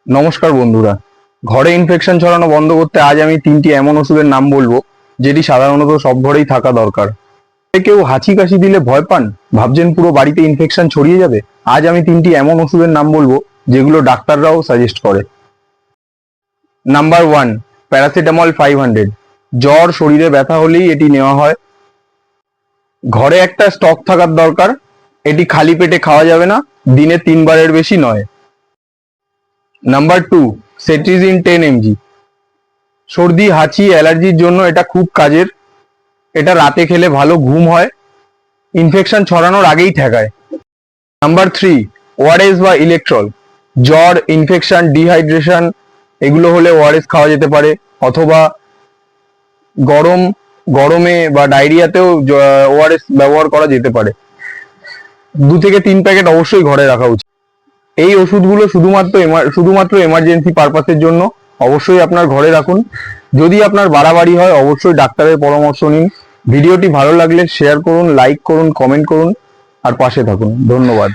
নমস্কার বন্ধুরা, ঘরে ইনফেকশন ছড়ানো বন্ধ করতে আজ আমি তিনটি এমন ওষুধের নাম বলবো যেটি সাধারণত সব ঘরেই থাকা দরকার। কেউ হাঁচি কাশি দিলে ভয় পান, ভাবছেন পুরো বাড়িতে ইনফেকশন ছড়িয়ে যাবে? আজ আমি তিনটি এমন ওষুধের নাম বলবো যেগুলো ডাক্তাররাও সাজেস্ট করে। Number 1, paracetamol 500। জ্বর, শরীরে ব্যথা হলেই এটি নেওয়া হয়। ঘরে একটা স্টক থাকার দরকার। এটি খালি পেটে খাওয়া যাবে না, দিনে 3 বারের বেশি নয়। Number 2, cetirizine 10 mg। সর্দি, হাঁচি, অ্যালার্জির জন্য এটা খুব কাজের। এটা রাতে খেলে ভালো ঘুম হয়, ইনফেকশন ছড়ানোর আগেই ঠেকায়। নাম্বার 3, ওআরএস বা ইলেকট্রল। জ্বর, ইনফেকশন, ডিহাইড্রেশন এগুলো হলে ওআরএস খাওয়া যেতে পারে, অথবা গরমে বা ডায়রিয়াতেও ওআরএস ব্যবহার করা যেতে পারে। 2 থেকে 3 প্যাকেট অবশ্যই ঘরে রাখা উচিত। এই ওষুধগুলো শুধুমাত্র এমার্জেন্সি পারপাসের জন্য, অবশ্যই আপনার ঘরে রাখুন। যদি আপনার বাড়াবাড়ি হয় অবশ্যই ডাক্তারের পরামর্শ নিন। ভিডিওটি ভালো লাগলে শেয়ার করুন, লাইক করুন, কমেন্ট করুন আর পাশে থাকুন। ধন্যবাদ।